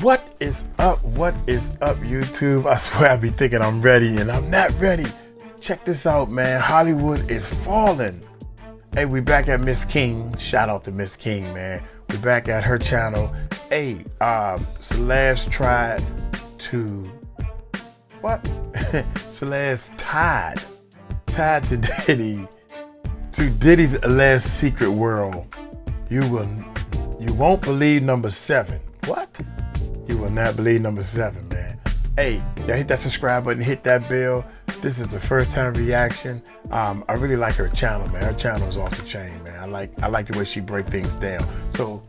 What is up? What is up, YouTube? I swear I be thinking I'm ready and I'm not ready. Check this out, man. Hollywood is falling. Hey, we back at Miss King. Shout out to Miss King, man. We back at her channel. Hey, Celeste tried to what? Celeste tied to Diddy, to Diddy's alleged secret world. You won't believe number 7. What? You will not believe number 7, man. Hey, y'all hit that subscribe button, hit that bell. This is the first time reaction. I really like her channel, man. Her channel is off the chain, man. I like the way she break things down. So,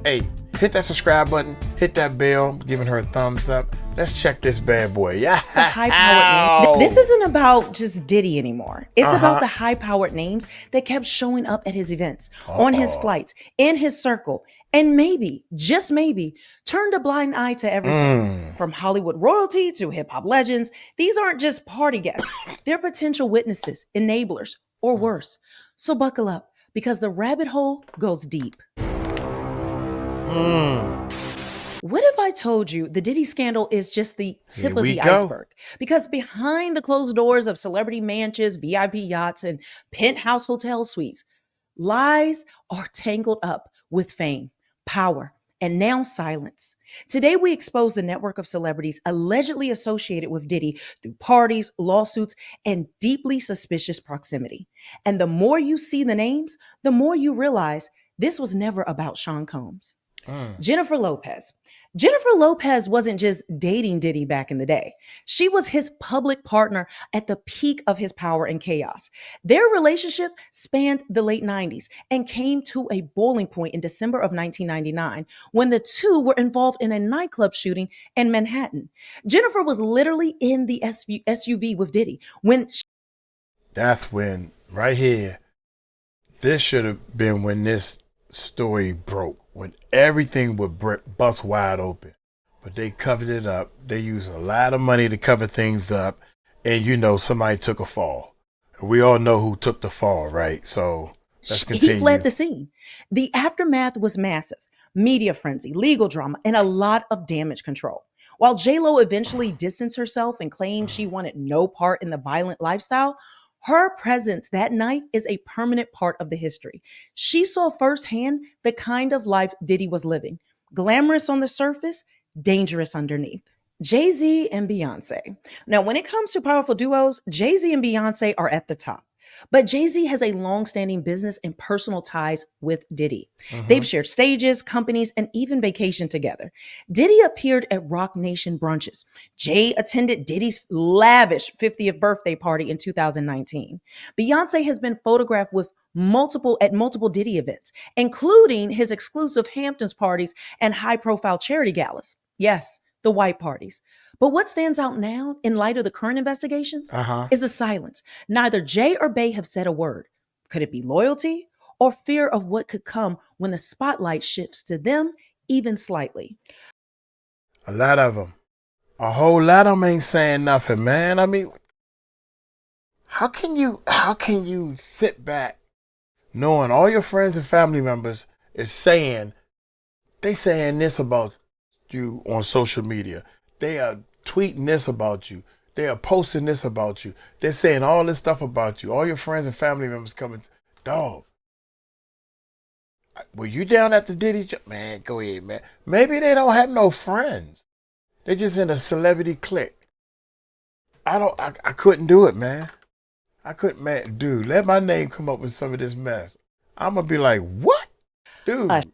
hey, hit that subscribe button, hit that bell, giving her a thumbs up. Let's check this bad boy. Yeah. The high-powered name. This isn't about just Diddy anymore. It's about the high-powered names that kept showing up at his events, on his flights, in his circle, and maybe, just maybe, turned a blind eye to everything. From Hollywood royalty to hip-hop legends, these aren't just party guests. They're potential witnesses, enablers, or worse. So buckle up, because the rabbit hole goes deep. What if I told you the Diddy scandal is just the tip of the iceberg? Because behind the closed doors of celebrity mansions, VIP yachts, and penthouse hotel suites, lies are tangled up with fame, power, and now silence. Today, we expose the network of celebrities allegedly associated with Diddy through parties, lawsuits, and deeply suspicious proximity. And the more you see the names, the more you realize this was never about Sean Combs. Jennifer Lopez. Jennifer Lopez wasn't just dating Diddy back in the day. She was his public partner at the peak of his power and chaos. Their relationship spanned the late 90s and came to a boiling point in December of 1999 when the two were involved in a nightclub shooting in Manhattan. Jennifer was literally in the SUV with Diddy when That's when, right here, this should have been when this story broke, when everything would bust wide open. But they covered it up. They used a lot of money to cover things up. And you know, somebody took a fall. We all know who took the fall, right? So let's continue. He fled the scene. The aftermath was massive. Media frenzy, legal drama, and a lot of damage control. While J-Lo eventually distanced herself and claimed she wanted no part in the violent lifestyle, her presence that night is a permanent part of the history. She saw firsthand the kind of life Diddy was living. Glamorous on the surface, dangerous underneath. Jay-Z and Beyonce. Now, when it comes to powerful duos, Jay-Z and Beyonce are at the top. But Jay-Z has a long-standing business and personal ties with Diddy. They've shared stages, companies, and even vacation together. Diddy appeared at Rock Nation brunches. Jay attended Diddy's lavish 50th birthday party in 2019. Beyonce has been photographed with multiple Diddy events, including his exclusive Hamptons parties and high-profile charity galas. Yes, the white parties. But what stands out now, in light of the current investigations, is the silence. Neither Jay or Bey have said a word. Could it be loyalty or fear of what could come when the spotlight shifts to them even slightly? A lot of them. A whole lot of them ain't saying nothing, man. I mean, how can you sit back knowing all your friends and family members is saying this about you on social media? They are tweeting this about you. They are posting this about you. They're saying all this stuff about you. All your friends and family members coming. Dog, were you down at the Diddy? Man, go ahead, man. Maybe they don't have no friends. They're just in a celebrity clique. I couldn't do it, man. I couldn't, man. Dude, let my name come up with some of this mess. I'm going to be like, what? Dude.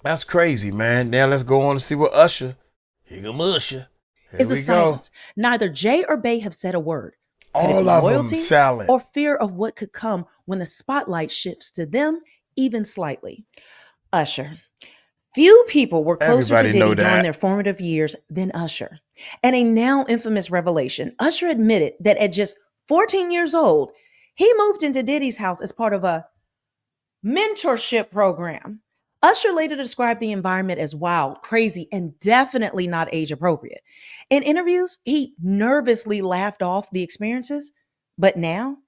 That's crazy, man. Now let's go on and see what Usher. Here come Usher. Is the silence. Neither Jay or Bey have said a word. Could all it be of loyalty them silent. Or fear of what could come when the spotlight shifts to them even slightly? Usher. Few people were closer to Diddy during their formative years than Usher. And a now infamous revelation, Usher admitted that at just 14 years old, he moved into Diddy's house as part of a mentorship program. Usher later described the environment as wild, crazy, and definitely not age appropriate. In interviews, he nervously laughed off the experiences, but now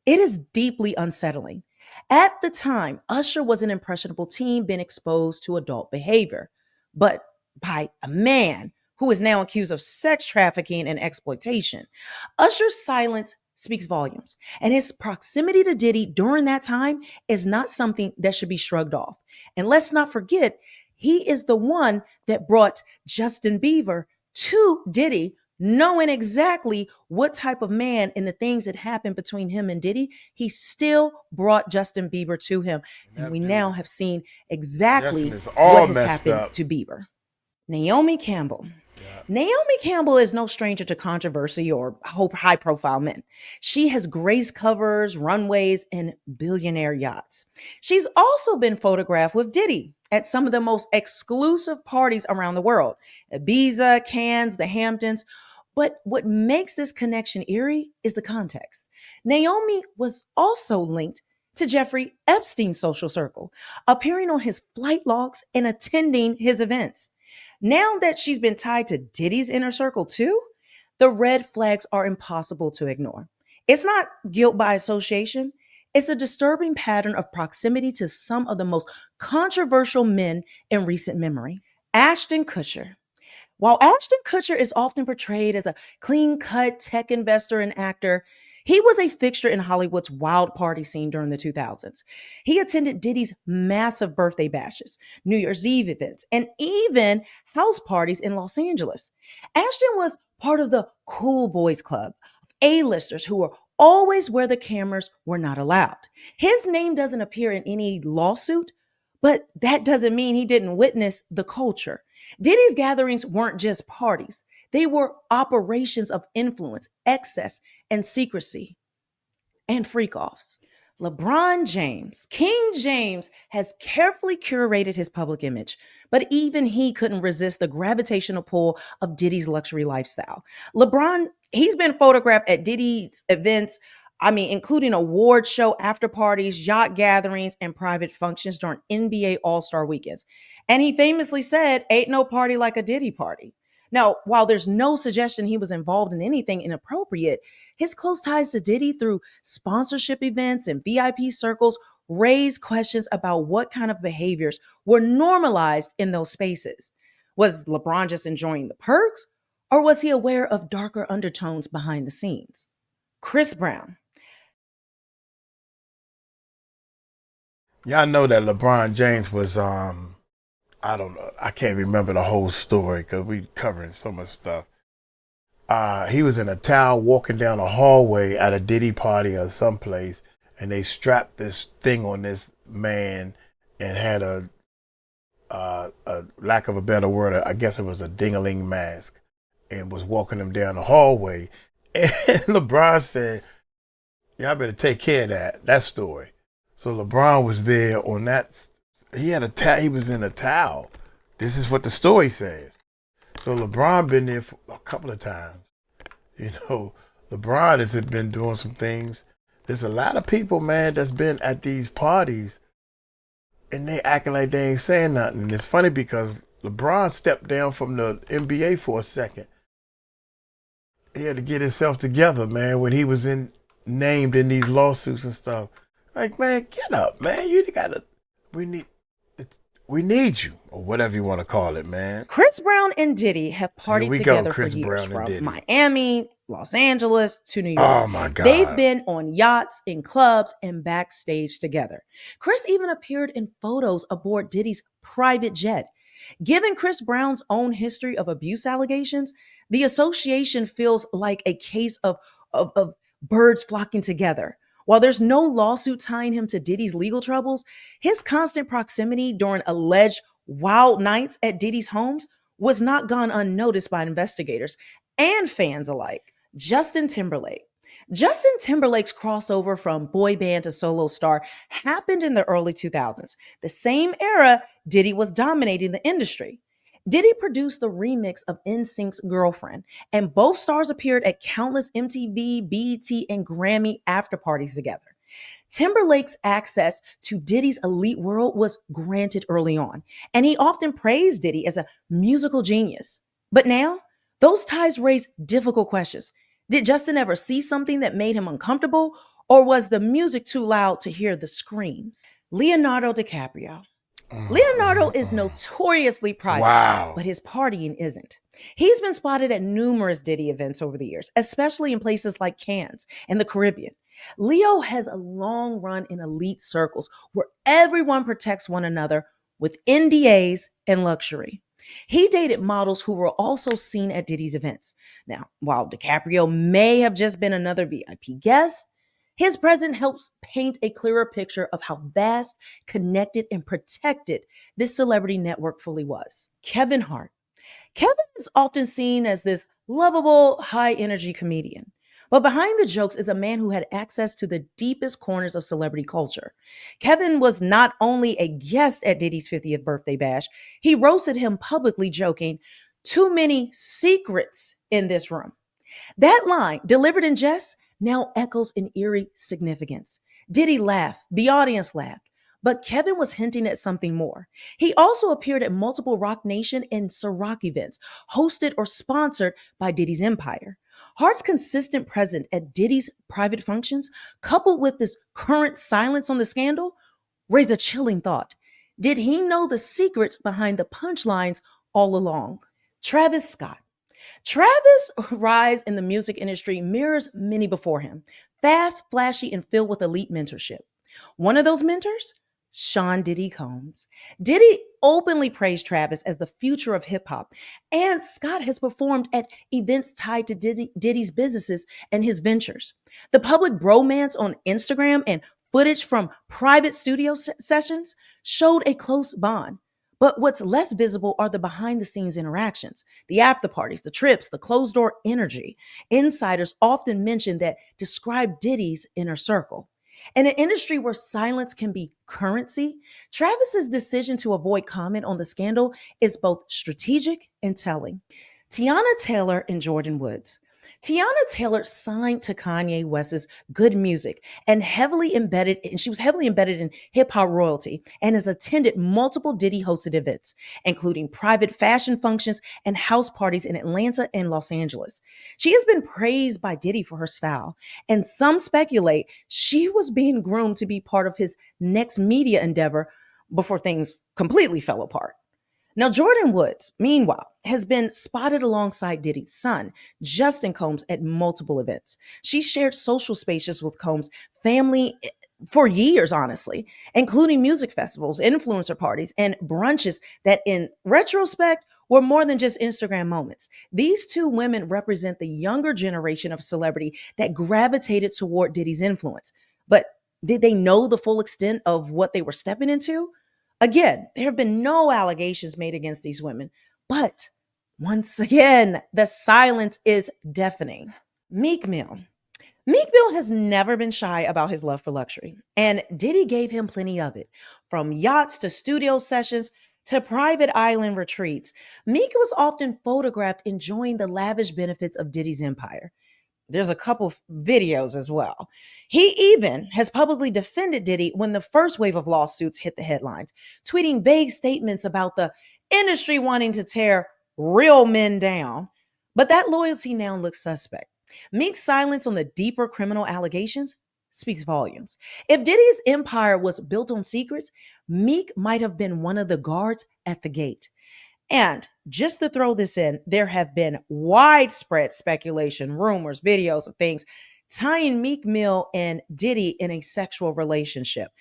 it is deeply unsettling. At the time, Usher was an impressionable teen being exposed to adult behavior. But by a man who is now accused of sex trafficking and exploitation. Usher's silence speaks volumes, and his proximity to Diddy during that time is not something that should be shrugged off. And let's not forget, he is the one that brought Justin Bieber to Diddy, knowing exactly what type of man and the things that happened between him and Diddy. He still brought Justin Bieber to him. And we now have seen exactly what has happened to Bieber. Naomi Campbell. Naomi Campbell is no stranger to controversy or high profile men. She has graced covers, runways, and billionaire yachts. She's also been photographed with Diddy at some of the most exclusive parties around the world: Ibiza, Cannes, the Hamptons. But what makes this connection eerie is the context. Naomi was also linked to Jeffrey Epstein's social circle, appearing on his flight logs and attending his events. Now that she's been tied to Diddy's inner circle too, the red flags are impossible to ignore. It's not guilt by association. It's a disturbing pattern of proximity to some of the most controversial men in recent memory. Ashton Kutcher. While Ashton Kutcher is often portrayed as a clean-cut tech investor and actor, he was a fixture in Hollywood's wild party scene during the 2000s. He attended Diddy's massive birthday bashes, New Year's Eve events, and even house parties in Los Angeles. Ashton was part of the cool boys club, A-listers who were always where the cameras were not allowed. His name doesn't appear in any lawsuit, but that doesn't mean he didn't witness the culture. Diddy's gatherings weren't just parties. They were operations of influence, excess, and secrecy, and freak-offs. LeBron James, King James, has carefully curated his public image, but even he couldn't resist the gravitational pull of Diddy's luxury lifestyle. LeBron, he's been photographed at Diddy's events, including award show after parties, yacht gatherings, and private functions during NBA All-Star weekends. And he famously said, "Ain't no party like a Diddy party." Now, while there's no suggestion he was involved in anything inappropriate, his close ties to Diddy through sponsorship events and VIP circles raise questions about what kind of behaviors were normalized in those spaces. Was LeBron just enjoying the perks, or was he aware of darker undertones behind the scenes? Chris Brown. Y'all know that LeBron James was I don't know, I can't remember the whole story because we covering so much stuff. He was in a towel walking down a hallway at a Diddy party or someplace, and they strapped this thing on this man and had a lack of a better word, I guess it was a ding-a-ling mask, and was walking him down the hallway. And LeBron said, "Y'all better take care of that story." So LeBron was there on that. He had he was in a towel. This is what the story says. So LeBron been there for a couple of times. LeBron has been doing some things. There's a lot of people, man, that's been at these parties and they acting like they ain't saying nothing. And it's funny because LeBron stepped down from the NBA for a second. He had to get himself together, man, when he was named in these lawsuits and stuff. Like, man, get up, man. We need you, or whatever you want to call it, man. Chris Brown and Diddy have partied together for years, from Miami, Los Angeles to New York. Oh my God. They've been on yachts, in clubs, and backstage together. Chris even appeared in photos aboard Diddy's private jet. Given Chris Brown's own history of abuse allegations, the association feels like a case of birds flocking together. While there's no lawsuit tying him to Diddy's legal troubles, his constant proximity during alleged wild nights at Diddy's homes was not gone unnoticed by investigators and fans alike. Justin Timberlake. Justin Timberlake's crossover from boy band to solo star happened in the early 2000s, the same era Diddy was dominating the industry. Diddy produced the remix of NSYNC's Girlfriend, and both stars appeared at countless MTV, BET, and Grammy after parties together. Timberlake's access to Diddy's elite world was granted early on, and he often praised Diddy as a musical genius. But now, those ties raise difficult questions. Did Justin ever see something that made him uncomfortable, or was the music too loud to hear the screams? Leonardo DiCaprio. Leonardo is notoriously private, Wow. but his partying isn't. He's been spotted at numerous Diddy events over the years, especially in places like Cannes and the Caribbean. Leo has a long run in elite circles where everyone protects one another with NDAs and luxury. He dated models who were also seen at Diddy's events. Now, while DiCaprio may have just been another VIP guest, his presence helps paint a clearer picture of how vast, connected, and protected this celebrity network fully was. Kevin Hart. Kevin is often seen as this lovable, high energy comedian. But behind the jokes is a man who had access to the deepest corners of celebrity culture. Kevin was not only a guest at Diddy's 50th birthday bash, he roasted him publicly, joking, "Too many secrets in this room." That line, delivered in jest, now echoes in eerie significance. Diddy laughed, the audience laughed, but Kevin was hinting at something more. He also appeared at multiple Rock Nation and Ciroc events, hosted or sponsored by Diddy's empire. Hart's consistent presence at Diddy's private functions, coupled with this current silence on the scandal, raised a chilling thought. Did he know the secrets behind the punchlines all along? Travis Scott. Travis' rise in the music industry mirrors many before him, fast, flashy, and filled with elite mentorship. One of those mentors? Sean Diddy Combs. Diddy openly praised Travis as the future of hip hop, and Scott has performed at events tied to Diddy's businesses and his ventures. The public bromance on Instagram and footage from private studio sessions showed a close bond. But what's less visible are the behind the scenes interactions, the after parties, the trips, the closed door energy. Insiders often mention that describe Diddy's inner circle. In an industry where silence can be currency, Travis's decision to avoid comment on the scandal is both strategic and telling. Teyana Taylor and Jordan Woods. Teyana Taylor signed to Kanye West's Good Music and she was heavily embedded in hip hop royalty and has attended multiple Diddy hosted events, including private fashion functions and house parties in Atlanta and Los Angeles. She has been praised by Diddy for her style, and some speculate she was being groomed to be part of his next media endeavor before things completely fell apart. Now, Jordan Woods, meanwhile, has been spotted alongside Diddy's son, Justin Combs, at multiple events. She shared social spaces with Combs' family for years, honestly, including music festivals, influencer parties, and brunches that, in retrospect, were more than just Instagram moments. These two women represent the younger generation of celebrity that gravitated toward Diddy's influence. But did they know the full extent of what they were stepping into? Again, there have been no allegations made against these women, but once again, the silence is deafening. Meek Mill. Meek Mill has never been shy about his love for luxury, and Diddy gave him plenty of it. From yachts to studio sessions to private island retreats, Meek was often photographed enjoying the lavish benefits of Diddy's empire. There's a couple videos as well. He even has publicly defended Diddy when the first wave of lawsuits hit the headlines, tweeting vague statements about the industry wanting to tear real men down. But that loyalty now looks suspect. Meek's silence on the deeper criminal allegations speaks volumes. If Diddy's empire was built on secrets, Meek might have been one of the guards at the gate. And just to throw this in, there have been widespread speculation, rumors, videos of things tying Meek Mill and Diddy in a sexual relationship.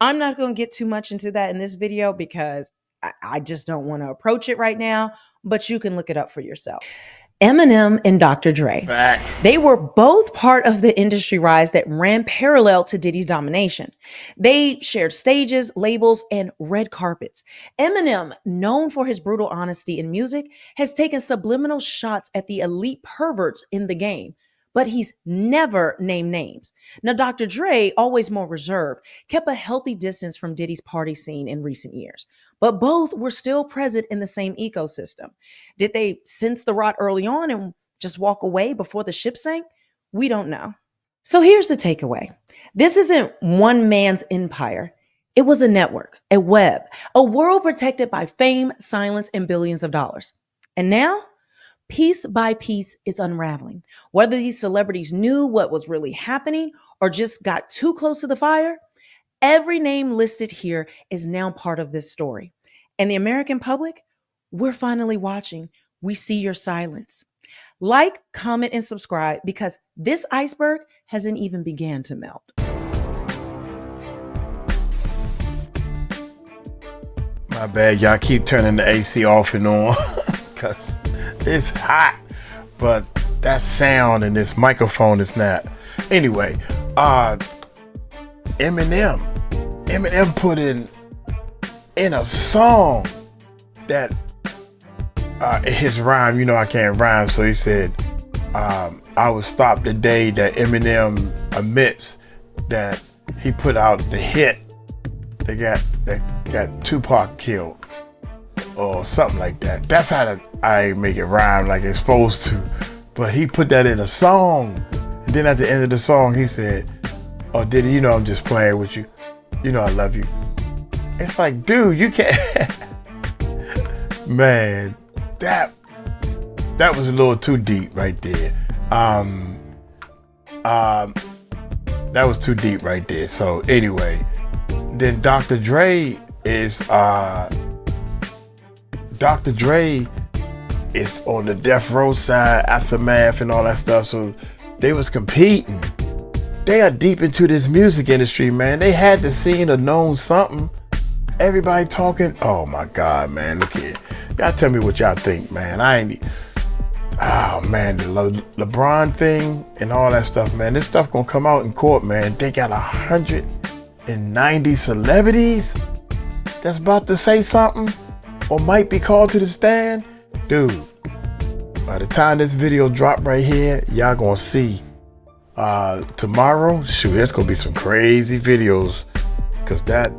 I'm not going to get too much into that in this video because I just don't want to approach it right now, but you can look it up for yourself. Eminem and Dr. Dre. Facts. They were both part of the industry rise that ran parallel to Diddy's domination. They shared stages, labels, and red carpets. Eminem, known for his brutal honesty in music, has taken subliminal shots at the elite perverts in the game, but he's never named names. Now, Dr. Dre, always more reserved, kept a healthy distance from Diddy's party scene in recent years, but both were still present in the same ecosystem. Did they sense the rot early on and just walk away before the ship sank? We don't know. So here's the takeaway. This isn't one man's empire. It was a network, a web, a world protected by fame, silence, and billions of dollars. And now, piece by piece, is unraveling. Whether these celebrities knew what was really happening or just got too close to the fire, Every name listed here is now part of this story. And the American public, we're finally watching. We see your silence. Like, comment, and subscribe because this iceberg hasn't even began to melt. My bad, y'all keep turning the AC off and on because it's hot. But that sound and this microphone is not. Anyway, Eminem put in a song that his rhyme, you know I can't rhyme, so he said, I would stop the day that Eminem admits that he put out the hit that got Tupac killed or something like that. That's how I make it rhyme like it's supposed to. But he put that in a song. And then at the end of the song, he said, oh, Diddy, you know I'm just playing with you. You know I love you. It's like, dude, you can't. Man, that was a little too deep right there. That was too deep right there. So anyway, then Dr. Dre is on the death row side, Aftermath and all that stuff. So they was competing. They are deep into this music industry, man. They had to seen or known something. Everybody talking. Oh my God, man. Look here. Y'all tell me what y'all think, man. Oh man, the LeBron thing and all that stuff, man. This stuff gonna come out in court, man. They got 190 celebrities that's about to say something or might be called to the stand. Dude, by the time this video drop right here, y'all gonna see tomorrow, shoot, there's gonna be some crazy videos because that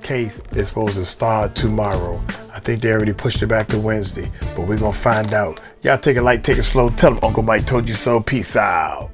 case is supposed to start tomorrow. I think they already pushed it back to Wednesday, but we're gonna find out. Y'all take it light, take it slow. Tell them Uncle Mike told you so. Peace out.